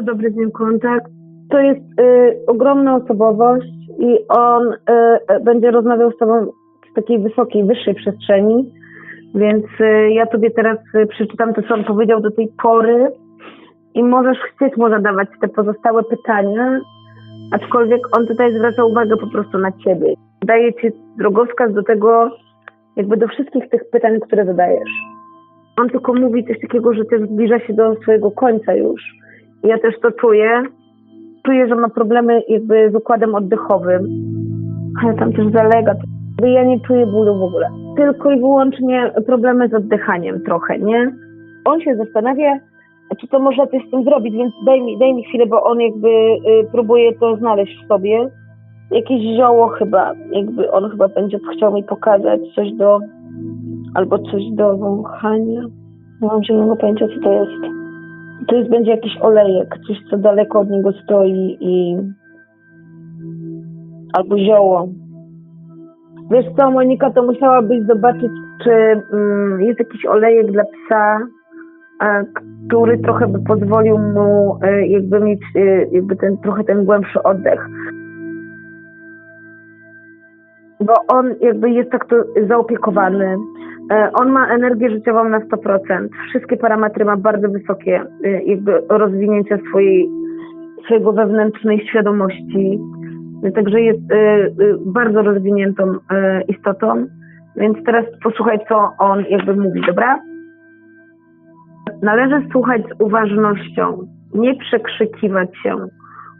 bardzo dobry z nim kontakt. To jest ogromna osobowość i on będzie rozmawiał z tobą z takiej wysokiej, wyższej przestrzeni. Więc ja tobie teraz przeczytam to, co on powiedział do tej pory i możesz chcieć mu zadawać te pozostałe pytania, aczkolwiek on tutaj zwraca uwagę po prostu na ciebie. Daje ci drogowskaz do tego, jakby do wszystkich tych pytań, które zadajesz. On tylko mówi coś takiego, że też zbliża się do swojego końca już. I ja też to czuję. Czuję, że ma problemy jakby z układem oddechowym, ale tam też zalega. Ja nie czuję bólu w ogóle. Tylko i wyłącznie problemy z oddychaniem trochę, nie? On się zastanawia, czy to można coś z tym zrobić, więc daj mi chwilę, bo on jakby próbuje to znaleźć w sobie. Jakieś zioło chyba, jakby on chyba będzie chciał mi pokazać albo coś do wąchania. Nie mam zielonego pojęcia, co to jest. To będzie jakiś olejek, coś, co daleko od niego stoi albo zioło. Wiesz co, Monika, to musiałabyś zobaczyć, czy jest jakiś olejek dla psa, który trochę by pozwolił mu jakby mieć trochę ten głębszy oddech. Bo on jakby jest tak tu zaopiekowany. On ma energię życiową na 100%. Wszystkie parametry ma bardzo wysokie, jakby rozwinięcia swojego wewnętrznej świadomości. Także jest bardzo rozwiniętą istotą. Więc teraz posłuchaj, co on jakby mówi, dobra? Należy słuchać z uważnością, nie przekrzykiwać się,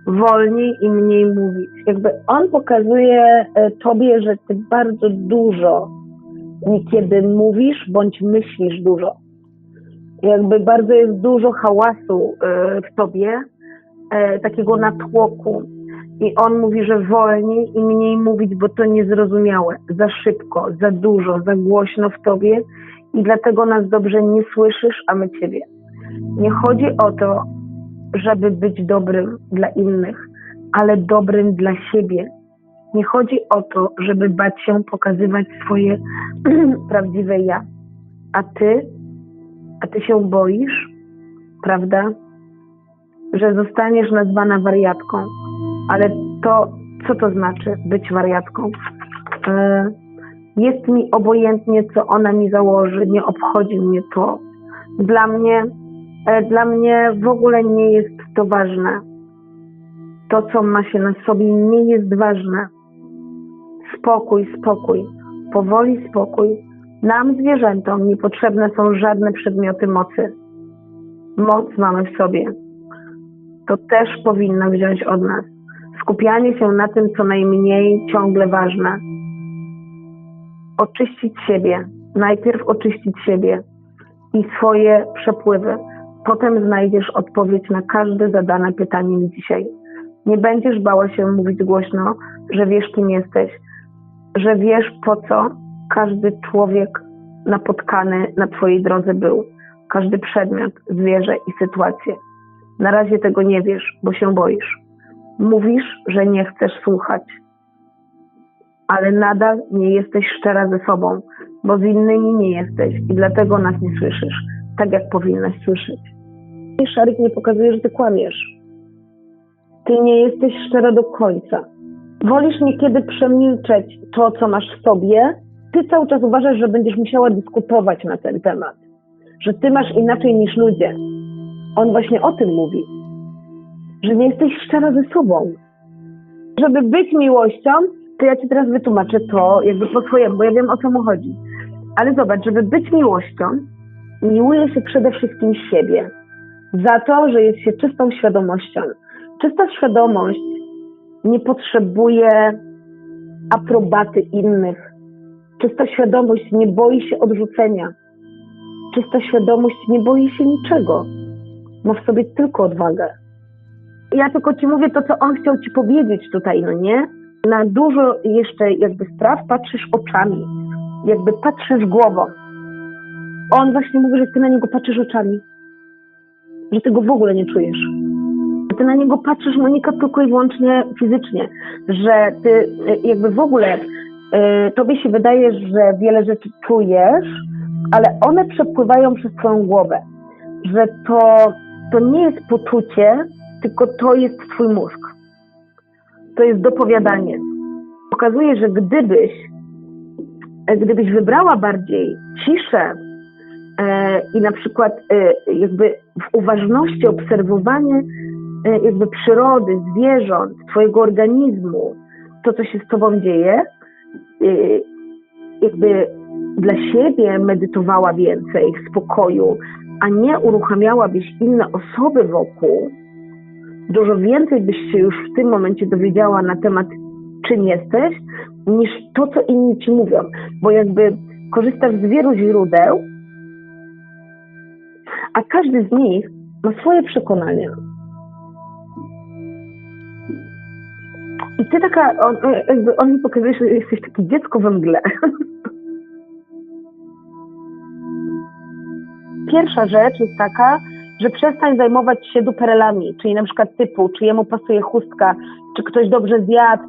wolniej i mniej mówić. Jakby on pokazuje tobie, że ty bardzo dużo niekiedy mówisz bądź myślisz dużo. Jakby bardzo jest dużo hałasu w tobie, takiego natłoku. I on mówi, że wolniej i mniej mówić, bo to niezrozumiałe, za szybko, za dużo, za głośno w tobie i dlatego nas dobrze nie słyszysz, a my ciebie. Nie chodzi o to, żeby być dobrym dla innych, ale dobrym dla siebie. Nie chodzi o to, żeby bać się pokazywać swoje prawdziwe ja. A ty się boisz, prawda, że zostaniesz nazwana wariatką. Ale to, co to znaczy być wariatką? Jest mi obojętnie, co ona mi założy, nie obchodzi mnie to. Dla mnie w ogóle nie jest to ważne. To, co ma się na sobie, nie jest ważne. Spokój. Powoli spokój. Nam, zwierzętom, niepotrzebne są żadne przedmioty mocy. Moc mamy w sobie. To też powinno wziąć od nas. Skupianie się na tym, co najmniej ciągle ważne. Oczyścić siebie. Najpierw oczyścić siebie i swoje przepływy. Potem znajdziesz odpowiedź na każde zadane pytanie mi dzisiaj. Nie będziesz bała się mówić głośno, że wiesz, kim jesteś, że wiesz, po co każdy człowiek napotkany na twojej drodze był. Każdy przedmiot, zwierzę i sytuację. Na razie tego nie wiesz, bo się boisz. Mówisz, że nie chcesz słuchać, ale nadal nie jesteś szczera ze sobą, bo z innymi nie jesteś i dlatego nas nie słyszysz, tak jak powinnaś słyszeć. Szarik nie pokazuje, że ty kłamiesz. Ty nie jesteś szczera do końca. Wolisz niekiedy przemilczeć to, co masz w sobie. Ty cały czas uważasz, że będziesz musiała dyskutować na ten temat, że ty masz inaczej niż ludzie. On właśnie o tym mówi, że nie jesteś szczera ze sobą. Żeby być miłością, to ja ci teraz wytłumaczę to jakby po swojemu, bo ja wiem, o co mu chodzi. Ale zobacz, żeby być miłością, miłuje się przede wszystkim siebie. Za to, że jest się czystą świadomością. Czysta świadomość nie potrzebuje aprobaty innych. Czysta świadomość nie boi się odrzucenia. Czysta świadomość nie boi się niczego. Ma w sobie tylko odwagę. Ja tylko ci mówię to, co on chciał ci powiedzieć tutaj, no nie? Na dużo jeszcze jakby spraw patrzysz oczami. Jakby patrzysz głową. On właśnie mówi, że ty na niego patrzysz oczami. Że ty go w ogóle nie czujesz. Że ty na niego patrzysz, Monika, tylko i wyłącznie fizycznie. Że ty jakby w ogóle tobie się wydaje, że wiele rzeczy czujesz, ale one przepływają przez twoją głowę. Że to nie jest poczucie, tylko to jest twój mózg. To jest dopowiadanie. Pokazuje, że gdybyś wybrała bardziej ciszę i na przykład jakby w uważności obserwowanie jakby przyrody, zwierząt, twojego organizmu, to co się z tobą dzieje, jakby dla siebie medytowała więcej w spokoju, a nie uruchamiałabyś inne osoby wokół, dużo więcej byś się już w tym momencie dowiedziała na temat, czym jesteś, niż to, co inni ci mówią. Bo jakby korzystasz z wielu źródeł, a każdy z nich ma swoje przekonania. I ty taka, on mi pokazuje, że jesteś takie dziecko we mgle. Pierwsza rzecz jest taka, że przestań zajmować się duperelami, czyli na przykład typu, czy jemu pasuje chustka, czy ktoś dobrze zjadł,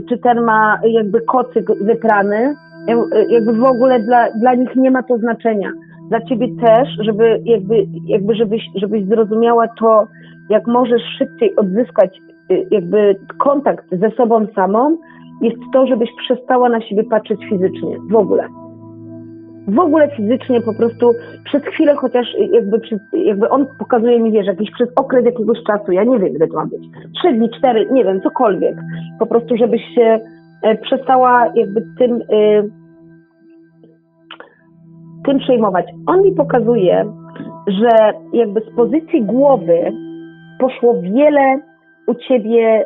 czy ten ma jakby kocyk wyprany. Jakby w ogóle dla nich nie ma to znaczenia. Dla ciebie też, żebyś zrozumiała to, jak możesz szybciej odzyskać jakby kontakt ze sobą samą, jest to, żebyś przestała na siebie patrzeć fizycznie. W ogóle fizycznie po prostu przez chwilę, chociaż jakby on pokazuje mi, wiesz, jakiś przez okres jakiegoś czasu, ja nie wiem, ile to ma być, 3 dni, 4, nie wiem, cokolwiek. Po prostu, żebyś się przestała jakby tym przejmować. On mi pokazuje, że jakby z pozycji głowy poszło wiele u ciebie,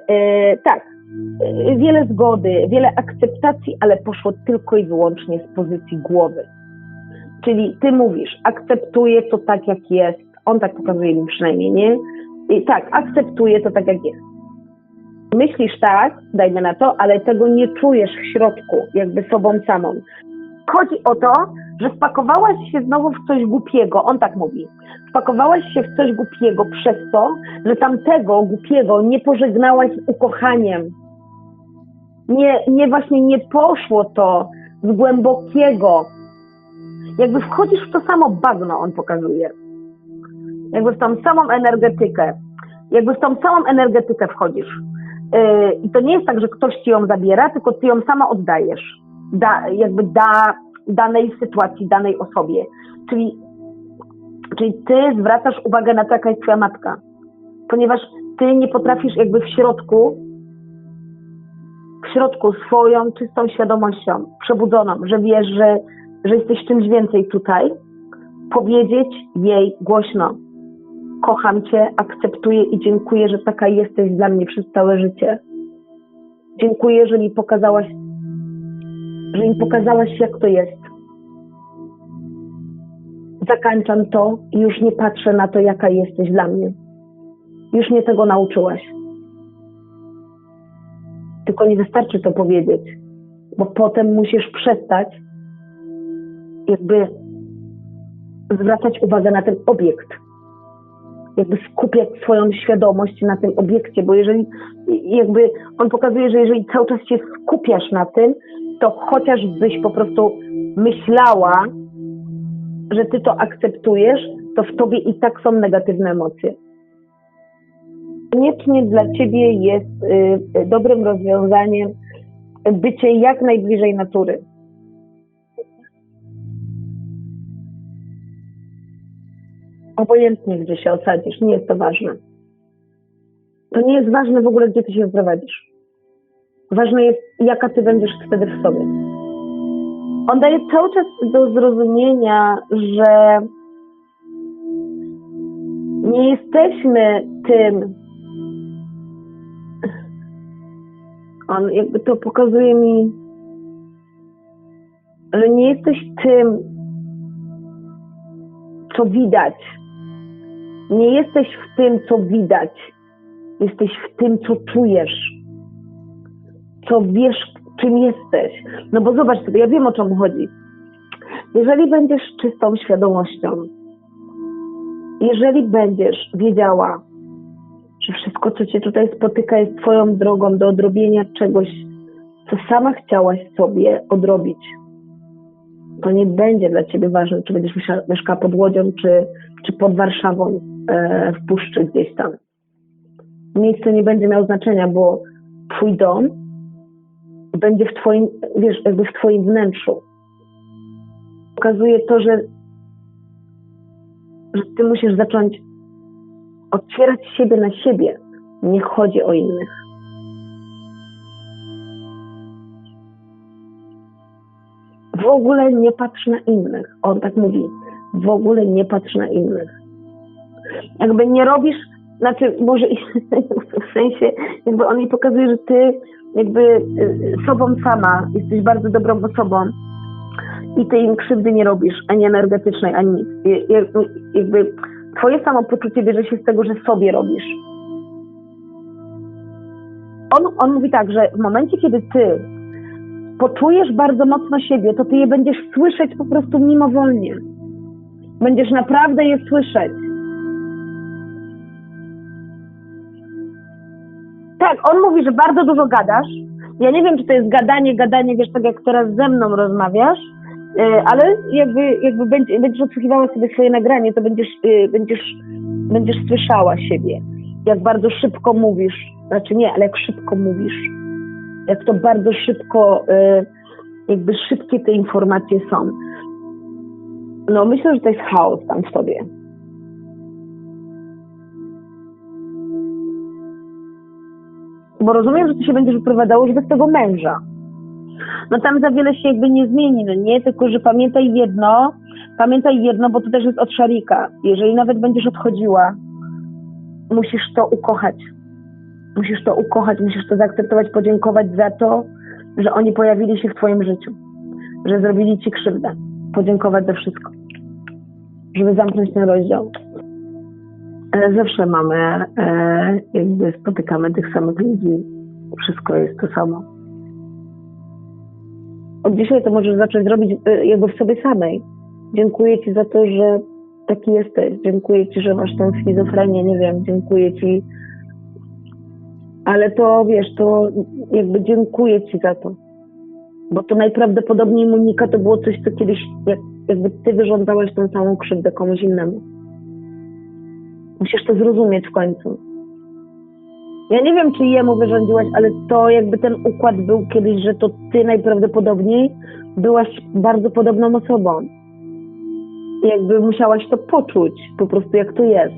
wiele zgody, wiele akceptacji, ale poszło tylko i wyłącznie z pozycji głowy. Czyli ty mówisz, akceptuję to tak, jak jest. On tak pokazuje mi przynajmniej, nie? I tak, akceptuję to tak, jak jest. Myślisz tak, dajmy na to, ale tego nie czujesz w środku, jakby sobą samą. Chodzi o to, że wpakowałaś się znowu w coś głupiego, on tak mówi. Wpakowałaś się w coś głupiego przez to, że tamtego głupiego nie pożegnałaś z ukochaniem. Właśnie nie poszło to z głębokiego. Jakby wchodzisz w to samo bagno, on pokazuje. Jakby w tą samą energetykę. Jakby w tą samą energetykę wchodzisz. I to nie jest tak, że ktoś ci ją zabiera, tylko ty ją sama oddajesz. Danej sytuacji, danej osobie. Czyli ty zwracasz uwagę na to, jaka jest twoja matka. Ponieważ ty nie potrafisz jakby w środku swoją czystą świadomością, przebudzoną, że wiesz, że jesteś czymś więcej tutaj, powiedzieć jej głośno: kocham cię, akceptuję i dziękuję, że taka jesteś dla mnie przez całe życie. Dziękuję, że mi pokazałaś, jak to jest. Zakańczam to i już nie patrzę na to, jaka jesteś dla mnie. Już mnie tego nauczyłaś. Tylko nie wystarczy to powiedzieć, bo potem musisz przestać jakby zwracać uwagę na ten obiekt. Jakby skupiać swoją świadomość na tym obiekcie, bo jeżeli jakby on pokazuje, że jeżeli cały czas się skupiasz na tym, to chociażbyś po prostu myślała, że ty to akceptujesz, to w tobie i tak są negatywne emocje. Koniecznie dla ciebie jest dobrym rozwiązaniem bycie jak najbliżej natury. Obojętnie, gdzie się osadzisz, nie jest to ważne. To nie jest ważne w ogóle, gdzie ty się wprowadzisz. Ważne jest, jaka ty będziesz wtedy w sobie. On daje cały czas do zrozumienia, że nie jesteśmy tym. On jakby to pokazuje mi, że nie jesteś tym, co widać. Nie jesteś w tym, co widać. Jesteś w tym, co czujesz. Co wiesz, czym jesteś. No bo zobacz sobie, ja wiem, o czym chodzi. Jeżeli będziesz czystą świadomością, jeżeli będziesz wiedziała, że wszystko, co cię tutaj spotyka, jest twoją drogą do odrobienia czegoś, co sama chciałaś sobie odrobić, to nie będzie dla ciebie ważne, czy będziesz mieszkała pod Łodzią, czy pod Warszawą. w puszczy gdzieś tam. Miejsce nie będzie miało znaczenia, bo twój dom będzie w twoim, wiesz, jakby w twoim wnętrzu. Pokazuje to, że ty musisz zacząć otwierać siebie na siebie. Nie chodzi o innych. W ogóle nie patrz na innych. On tak mówi. W ogóle nie patrz na innych. Jakby nie robisz, znaczy może w sensie, jakby on mi pokazuje, że ty jakby sobą sama jesteś bardzo dobrą osobą i ty im krzywdy nie robisz, ani energetycznej, ani nic. Jakby twoje samopoczucie bierze się z tego, że sobie robisz. On mówi tak, że w momencie, kiedy ty poczujesz bardzo mocno siebie, to ty je będziesz słyszeć po prostu mimowolnie. Będziesz naprawdę je słyszeć. Tak, on mówi, że bardzo dużo gadasz. Ja nie wiem, czy to jest gadanie, wiesz, tak jak teraz ze mną rozmawiasz, ale jakby będziesz odsłuchiwała sobie swoje nagranie, to będziesz słyszała siebie. Jak bardzo szybko mówisz. Znaczy nie, ale jak szybko mówisz. Jak to bardzo szybko, jakby szybkie te informacje są. No myślę, że to jest chaos tam w tobie. Bo rozumiem, że ty się będziesz wyprowadzało, żeby z tego męża. No tam za wiele się jakby nie zmieni, no nie? Tylko, że pamiętaj jedno, bo to też jest od szarika. Jeżeli nawet będziesz odchodziła, musisz to ukochać. Musisz to zaakceptować, podziękować za to, że oni pojawili się w twoim życiu. Że zrobili ci krzywdę. Podziękować za wszystko. Żeby zamknąć ten rozdział. Zawsze jakby spotykamy tych samych ludzi. Wszystko jest to samo. Od dzisiaj to możesz zacząć robić jakby w sobie samej. Dziękuję ci za to, że taki jesteś. Dziękuję ci, że masz tą schizofrenię, nie wiem, dziękuję ci. Ale to, wiesz, to jakby dziękuję ci za to. Bo to najprawdopodobniej, Monika, to było coś, co kiedyś jakby ty wyrządzałaś tą samą krzywdę komuś innemu. Musisz to zrozumieć w końcu. Ja nie wiem, czy jemu wyrządziłaś, ale to jakby ten układ był kiedyś, że to ty najprawdopodobniej byłaś bardzo podobną osobą. I jakby musiałaś to poczuć, po prostu jak to jest.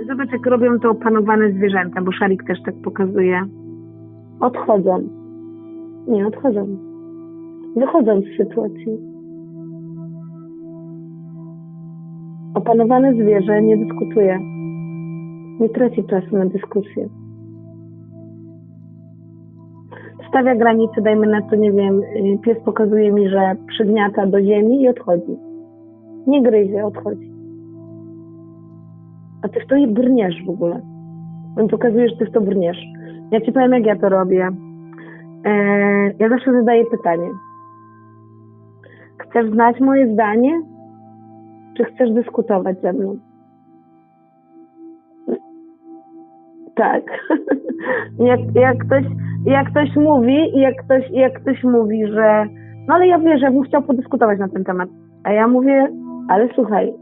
Zobacz, jak robią to opanowane zwierzęta, bo Szarik też tak pokazuje. Odchodzą. Nie, odchodzą. Wychodzą z sytuacji. Opanowane zwierzę nie dyskutuje. Nie traci czasu na dyskusję. Stawia granice, dajmy na to, nie wiem, pies pokazuje mi, że przygniata do ziemi i odchodzi. Nie gryzie, odchodzi. A ty w to brniesz w ogóle. On pokazuje, że ty w to brniesz. Ja ci powiem, jak ja to robię. Ja zawsze zadaję pytanie. Chcesz znać moje zdanie? Czy chcesz dyskutować ze mną? Tak. Jak ktoś mówi, że no ale ja wiesz, ja bym chciał podyskutować na ten temat. A ja mówię, ale słuchaj,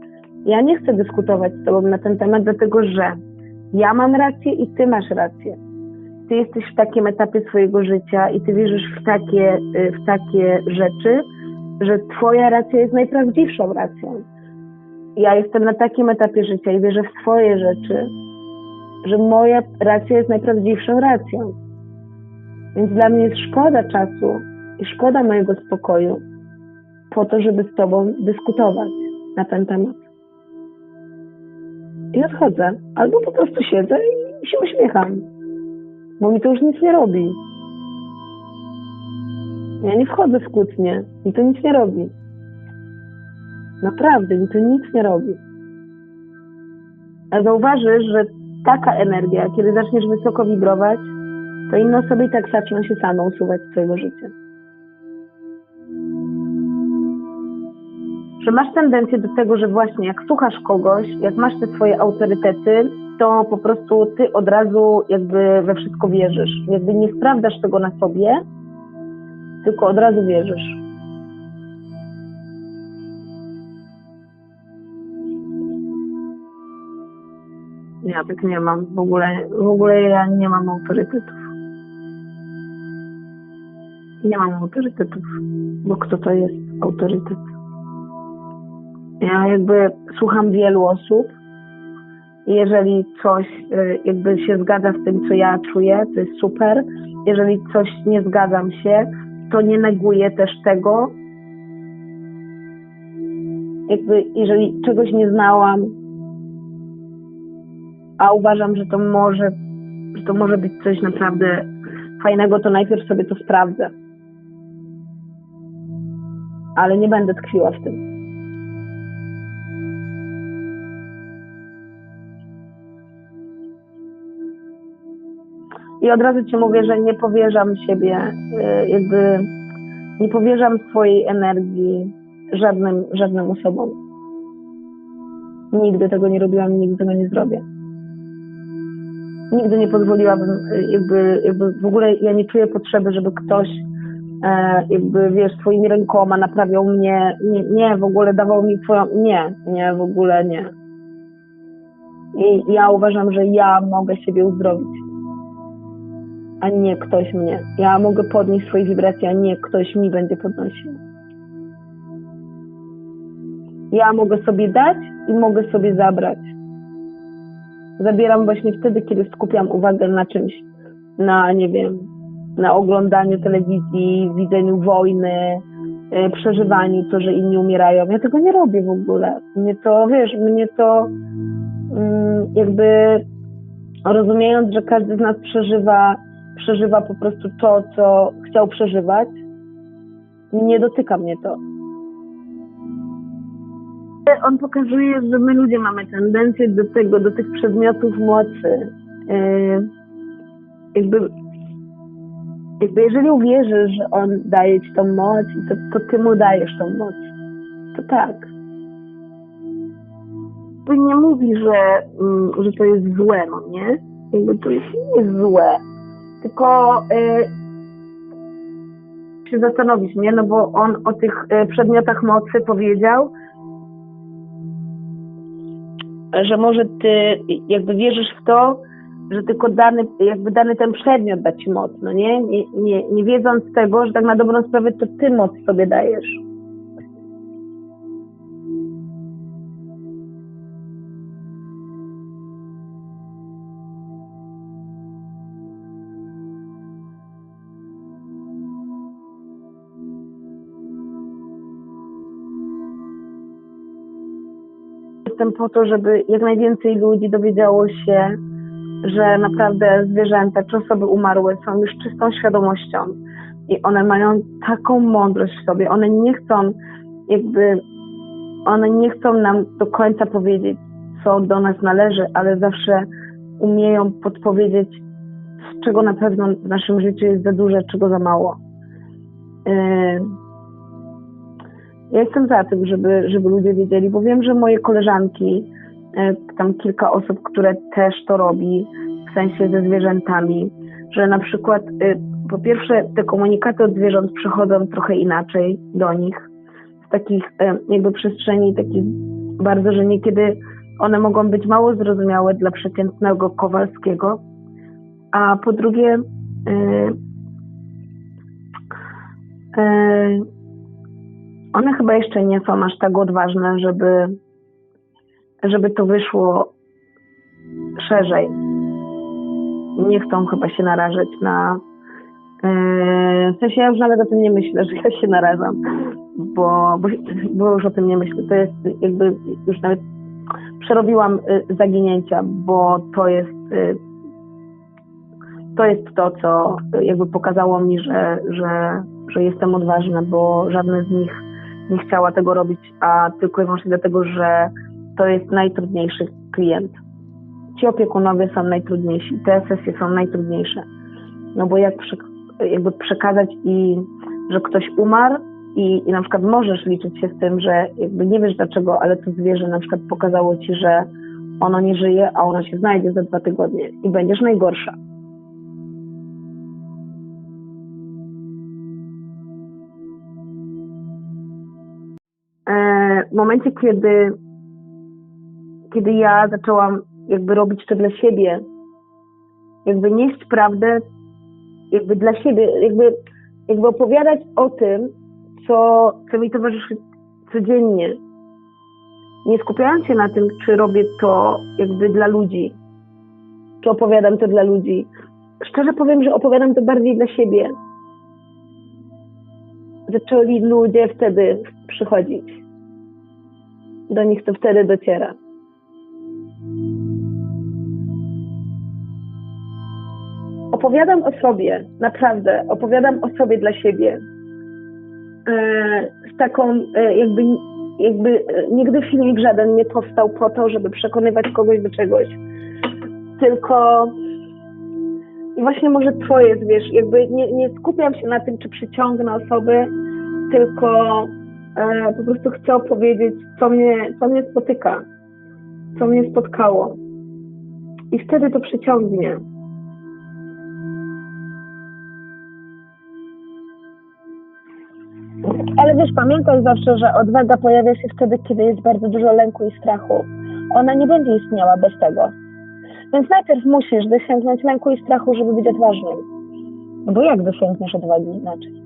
ja nie chcę dyskutować z tobą na ten temat, dlatego że ja mam rację i ty masz rację. Ty jesteś w takim etapie swojego życia i ty wierzysz w takie rzeczy, że twoja racja jest najprawdziwszą racją. Ja jestem na takim etapie życia i wierzę w swoje rzeczy, że moja racja jest najprawdziwszą racją. Więc dla mnie jest szkoda czasu i szkoda mojego spokoju po to, żeby z tobą dyskutować na ten temat. I odchodzę. Albo po prostu siedzę i się uśmiecham. Bo mi to już nic nie robi. Ja nie wchodzę w kłótnię. Mi to nic nie robi. Naprawdę, mi to nic nie robi. A zauważysz, że taka energia, kiedy zaczniesz wysoko wibrować, to inne osoby i tak zaczną się same usuwać z twojego życia. Że masz tendencję do tego, że właśnie jak słuchasz kogoś, jak masz te swoje autorytety, to po prostu ty od razu jakby we wszystko wierzysz. Jakby nie sprawdzasz tego na sobie, tylko od razu wierzysz. Ja tak nie mam. W ogóle ja nie mam autorytetów. Nie mam autorytetów, bo kto to jest autorytet? Ja jakby słucham wielu osób i jeżeli coś jakby się zgadza z tym, co ja czuję, to jest super. Jeżeli coś nie zgadzam się, to nie neguję też tego. Jakby jeżeli czegoś nie znałam, a uważam, że to może być coś naprawdę fajnego, to najpierw sobie to sprawdzę. Ale nie będę tkwiła w tym. I od razu ci mówię, że nie powierzam siebie, jakby nie powierzam swojej energii żadnym osobom. Nigdy tego nie robiłam, nigdy tego nie zrobię. Nigdy nie pozwoliłabym, jakby w ogóle ja nie czuję potrzeby, żeby ktoś jakby, wiesz, swoimi rękoma naprawiał mnie, nie, w ogóle dawał mi nie, w ogóle nie. I ja uważam, że ja mogę siebie uzdrowić, a nie ktoś mnie. Ja mogę podnieść swoje wibracje, a nie ktoś mi będzie podnosił. Ja mogę sobie dać i mogę sobie zabrać. Zabieram właśnie wtedy, kiedy skupiam uwagę na czymś, nie wiem, na oglądaniu telewizji, widzeniu wojny, przeżywaniu to, że inni umierają. Ja tego nie robię w ogóle. Mnie to jakby rozumiejąc, że każdy z nas przeżywa po prostu to, co chciał przeżywać, nie dotyka mnie to. On pokazuje, że my ludzie mamy tendencję do tych przedmiotów mocy. Jakby jeżeli uwierzysz, że on daje ci tą moc, to ty mu dajesz tą moc. To tak. To nie mówi, że to jest złe, no nie? Jakby to nie jest złe. Tylko się zastanowić, nie? No bo on o tych przedmiotach mocy powiedział, że może ty jakby wierzysz w to, że tylko dany ten przedmiot da ci moc, no nie? Nie wiedząc tego, że tak na dobrą sprawę to ty moc sobie dajesz. Jestem po to, żeby jak najwięcej ludzi dowiedziało się, że naprawdę zwierzęta czy osoby umarłe są już czystą świadomością i one mają taką mądrość w sobie. One nie chcą nam do końca powiedzieć, co do nas należy, ale zawsze umieją podpowiedzieć, z czego na pewno w naszym życiu jest za dużo, czego za mało. Ja jestem za tym, żeby ludzie wiedzieli, bo wiem, że moje koleżanki, tam kilka osób, które też to robi, w sensie ze zwierzętami, że na przykład po pierwsze te komunikaty od zwierząt przychodzą trochę inaczej do nich, z takich jakby przestrzeni takich bardzo, że niekiedy one mogą być mało zrozumiałe dla przeciętnego Kowalskiego, a po drugie one chyba jeszcze nie są aż tak odważne, żeby to wyszło szerzej. Nie chcą chyba się narażać na... W sensie ja już nawet o tym nie myślę, że ja się narażam, bo już o tym nie myślę. To jest jakby już nawet przerobiłam zaginięcia, bo to jest to, co jakby pokazało mi, że jestem odważna, bo żadna z nich nie chciała tego robić, a tylko i wyłącznie dlatego, że to jest najtrudniejszy klient. Ci opiekunowie są najtrudniejsi, te sesje są najtrudniejsze. No bo jakby przekazać że ktoś umarł i na przykład możesz liczyć się z tym, że jakby nie wiesz dlaczego, ale to zwierzę na przykład pokazało ci, że ono nie żyje, a ono się znajdzie za 2 tygodnie i będziesz najgorsza. w momencie, kiedy ja zaczęłam jakby robić to dla siebie, jakby nieść prawdę jakby dla siebie, jakby opowiadać o tym, co mi towarzyszy codziennie. Nie skupiając się na tym, czy robię to jakby dla ludzi, czy opowiadam to dla ludzi. Szczerze powiem, że opowiadam to bardziej dla siebie. Zaczęli ludzie wtedy przychodzić. Do nich to wtedy dociera. Opowiadam o sobie, naprawdę, opowiadam o sobie dla siebie. Z taką jakby nigdy filmik żaden nie powstał po to, żeby przekonywać kogoś do czegoś. Tylko i właśnie może to jest, wiesz, jakby nie skupiam się na tym, czy przyciągnę osoby, tylko po prostu chcę opowiedzieć, co mnie spotyka, co mnie spotkało. I wtedy to przyciągnie. Ale wiesz, pamiętaj zawsze, że odwaga pojawia się wtedy, kiedy jest bardzo dużo lęku i strachu. Ona nie będzie istniała bez tego. Więc najpierw musisz dosięgnąć lęku i strachu, żeby być odważnym. No bo jak dosięgniesz odwagi inaczej?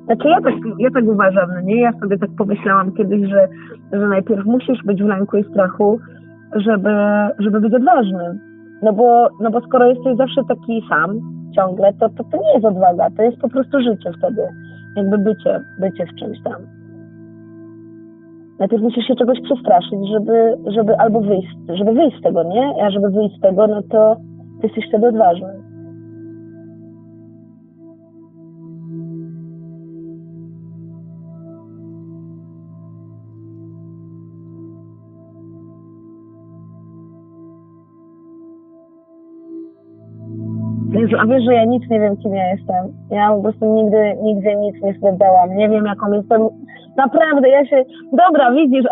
Znaczy ja tak uważam, no nie? Ja sobie tak pomyślałam kiedyś, że najpierw musisz być w lęku i strachu, żeby być odważnym. No bo skoro jesteś zawsze taki sam, ciągle, to nie jest odwaga, to jest po prostu życie wtedy. Jakby bycie w czymś tam. Najpierw musisz się czegoś przestraszyć, żeby albo wyjść z tego, nie? A żeby wyjść z tego, no to ty jesteś wtedy odważny. Jezu, a wiesz, że ja nic nie wiem, kim ja jestem. Ja po prostu nigdzie nic nie sprawdzałam. Nie wiem, jaką jestem. Naprawdę, Dobra, widzisz,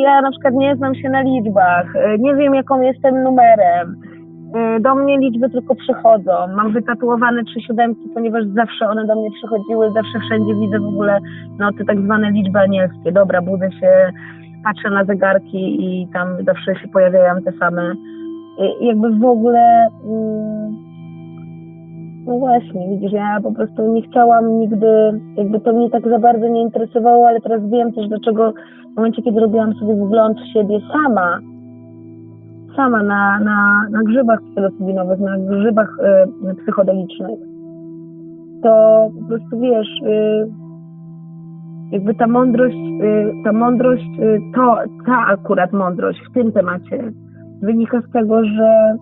ja na przykład nie znam się na liczbach. Nie wiem, jaką jestem numerem. Do mnie liczby tylko przychodzą. Mam wytatuowane 3 siódemki, ponieważ zawsze one do mnie przychodziły. Zawsze wszędzie widzę w ogóle te tak zwane liczby anielskie. Dobra, budzę się, patrzę na zegarki i tam zawsze się pojawiają te same. I jakby w ogóle... No właśnie, widzisz, ja po prostu nie chciałam nigdy, jakby to mnie tak za bardzo nie interesowało, ale teraz wiem też dlaczego w momencie, kiedy robiłam sobie wgląd w siebie sama na grzybach psylocybinowych, na grzybach psychodelicznych, to po prostu wiesz, jakby ta mądrość, ta akurat mądrość w tym temacie wynika z tego, że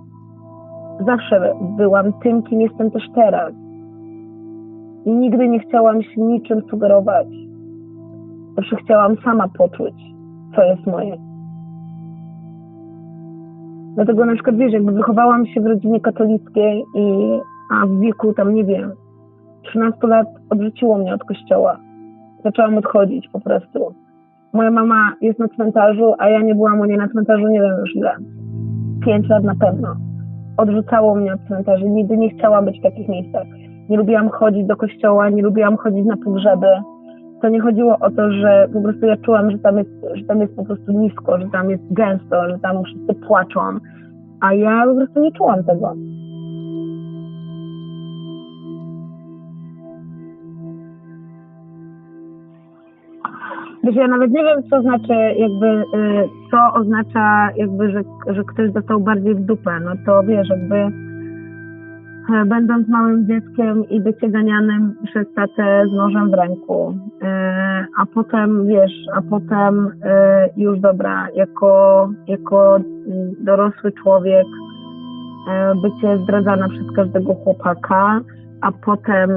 zawsze byłam tym, kim jestem też teraz. I nigdy nie chciałam się niczym sugerować. Zawsze chciałam sama poczuć, co jest moje. Dlatego na przykład, wiesz, jakby wychowałam się w rodzinie katolickiej, a w wieku tam, nie wiem, 13 lat odrzuciło mnie od kościoła. Zaczęłam odchodzić po prostu. Moja mama jest na cmentarzu, a ja nie byłam u niej na cmentarzu nie wiem już ile. 5 lat na pewno. Odrzucało mnie od cmentarzy. Nigdy nie chciałam być w takich miejscach. Nie lubiłam chodzić do kościoła, nie lubiłam chodzić na pogrzeby. To nie chodziło o to, że po prostu ja czułam, że tam jest po prostu nisko, że tam jest gęsto, że tam wszyscy płaczą. A ja po prostu nie czułam tego. Wiesz, ja nawet nie wiem, co znaczy co oznacza że ktoś dostał bardziej w dupę. No to wiesz, będąc małym dzieckiem i bycie ganianym przez tatę z nożem w ręku. A potem już dobra, jako dorosły człowiek bycie zdradzana przez każdego chłopaka, a potem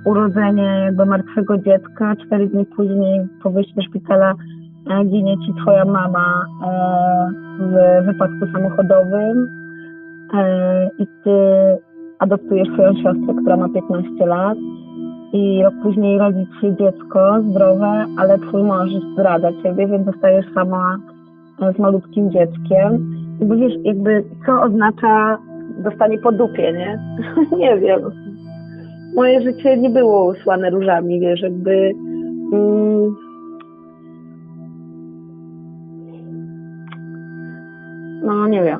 urodzenie martwego dziecka, 4 dni później po wyjściu do szpitala ginie ci twoja mama w wypadku samochodowym i ty adoptujesz swoją siostrę, która ma 15 lat i rok później rodzi ci się dziecko zdrowe, ale twój mąż zdradza ciebie, więc zostajesz sama z malutkim dzieckiem. Bo wiesz, co oznacza dostanie po dupie, nie? Nie wiem. moje życie nie było usłane różami, wiesz, jakby no nie wiem.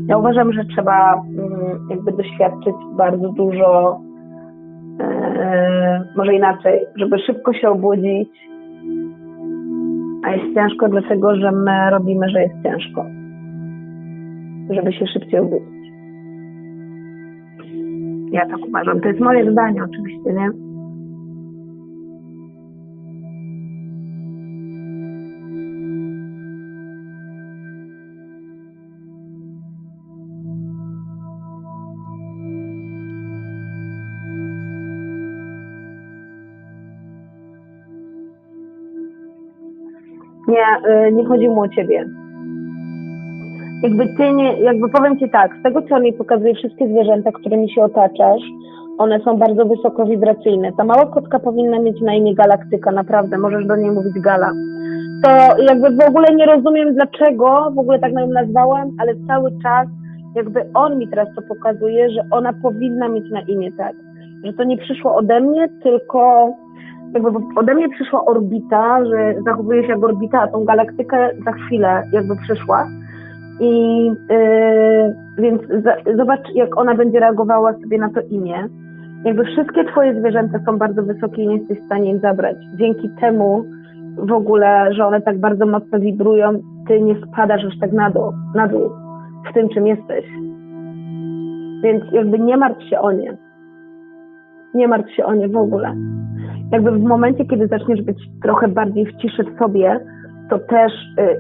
Ja uważam, że trzeba jakby doświadczyć bardzo dużo, może inaczej, żeby szybko się obudzić, a jest ciężko dlatego, że my robimy, że jest ciężko, żeby się szybciej obudzić. Ja tak uważam. To jest moje zdanie oczywiście, nie? Nie chodzi mu o ciebie. Jakby ty nie, jakby powiem ci tak, z tego co mi pokazuje, wszystkie zwierzęta, którymi się otaczasz, one są bardzo wysoko wibracyjne. Ta mała kotka powinna mieć na imię Galaktyka, naprawdę, możesz do niej mówić Gala. To jakby w ogóle nie rozumiem dlaczego, w ogóle tak ją nazwałam, ale cały czas jakby on mi teraz to pokazuje, że ona powinna mieć na imię tak. Że to nie przyszło ode mnie, tylko jakby ode mnie przyszła orbita, że zachowuje się jak orbita, a tą galaktykę za chwilę jakby przyszła. I więc zobacz, jak ona będzie reagowała sobie na to imię. Jakby wszystkie twoje zwierzęta są bardzo wysokie i nie jesteś w stanie im zabrać. Dzięki temu w ogóle, że one tak bardzo mocno wibrują, ty nie spadasz już tak na dół w tym, czym jesteś. Więc jakby nie martw się o nie. Nie martw się o nie w ogóle. Jakby w momencie, kiedy zaczniesz być trochę bardziej w ciszy w sobie, to też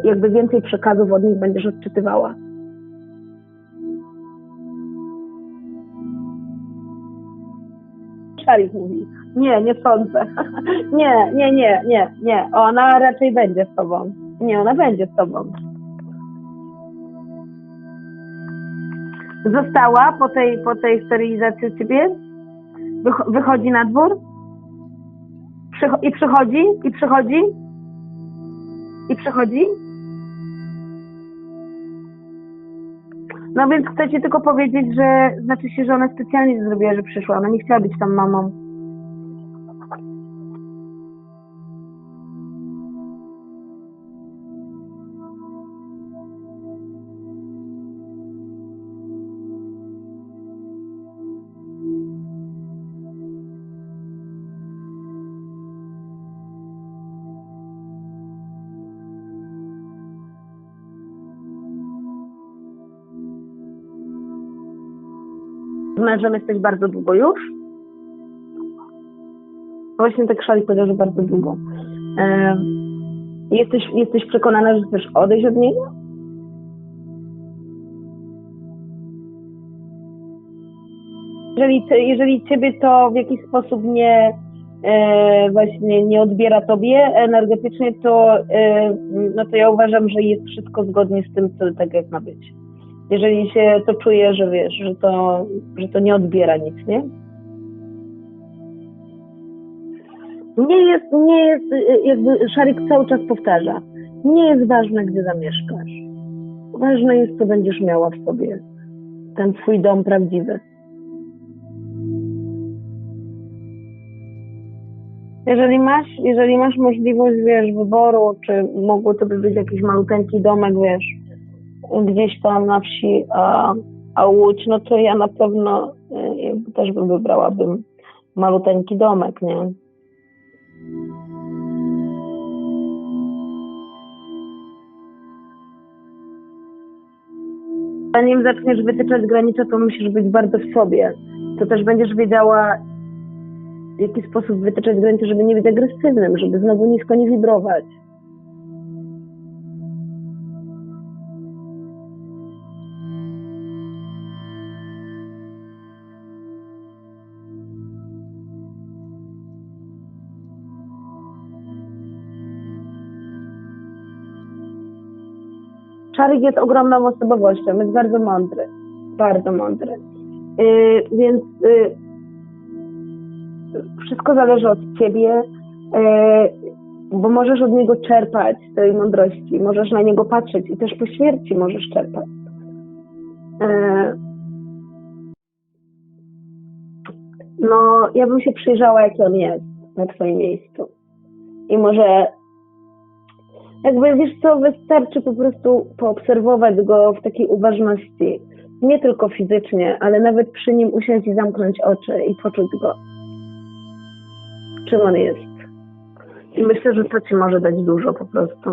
jakby więcej przekazów od nich będziesz odczytywała. Szarik mówi, nie sądzę. Nie. Ona raczej będzie z tobą. Nie, ona będzie z tobą. Została po tej sterylizacji u ciebie? Wychodzi na dwór? I przychodzi? No więc chcę ci tylko powiedzieć, że znaczy się, że ona specjalnie zrobiła, że przyszła. Ona nie chciała być tam mamą. Z mężem jesteś bardzo długo już? Właśnie tak Szalik powiedział, że bardzo długo. Jesteś przekonana, że chcesz odejść od niego? Jeżeli ciebie to w jakiś sposób właśnie nie odbiera tobie energetycznie, to no to ja uważam, że jest wszystko zgodnie z tym, co tak jak ma być. Jeżeli się to czuje, że wiesz, że to nie odbiera nic, nie? Nie jest, jakby Szarik cały czas powtarza, nie jest ważne, gdzie zamieszkasz. Ważne jest, co będziesz miała w sobie. Ten twój dom prawdziwy. Jeżeli masz możliwość, wiesz, wyboru, czy mógłby to być jakiś maluteńki domek, wiesz, gdzieś tam na wsi, a Łódź, no to ja na pewno też wybrałabym maluteńki domek, nie? Zanim zaczniesz wytyczać granice, to musisz być bardzo w sobie. To też będziesz wiedziała, w jaki sposób wytyczać granice, żeby nie być agresywnym, żeby znowu nisko nie wibrować. Szarik jest ogromną osobowością, jest bardzo mądry. Bardzo mądry. Więc wszystko zależy od ciebie, bo możesz od niego czerpać tej mądrości, możesz na niego patrzeć i też po śmierci możesz czerpać. No, ja bym się przyjrzała, jaki on jest na twoim miejscu. I może jakby, wiesz co, wystarczy po prostu poobserwować go w takiej uważności. Nie tylko fizycznie, ale nawet przy nim usiąść i zamknąć oczy i poczuć go. Czym on jest. I myślę, że to ci może dać dużo po prostu.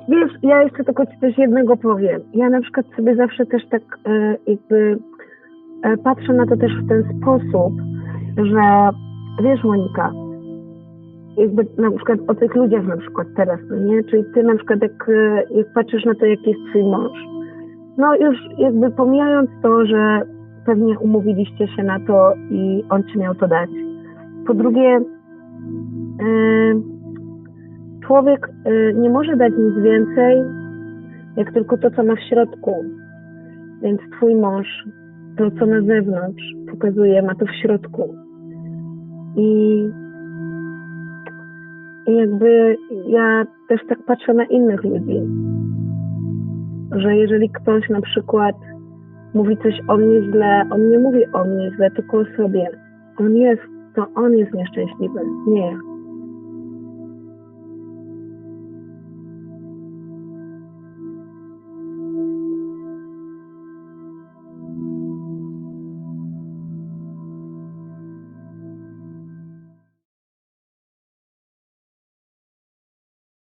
Wiesz, ja jeszcze tylko ci coś jednego powiem. Ja na przykład sobie zawsze też tak jakby patrzę na to też w ten sposób, że wiesz, Monika, jakby na przykład o tych ludziach na przykład teraz, no nie? Czyli ty na przykład jak patrzysz na to, jaki jest twój mąż, no już jakby pomijając to, że pewnie umówiliście się na to i on ci miał to dać. Po drugie, człowiek nie może dać nic więcej, jak tylko to, co ma w środku. Więc twój mąż, to, co na zewnątrz pokazuje, ma to w środku. I jakby ja też tak patrzę na innych ludzi, że jeżeli ktoś na przykład mówi coś o mnie źle, on nie mówi o mnie źle, tylko o sobie. On jest nieszczęśliwy, nie ja.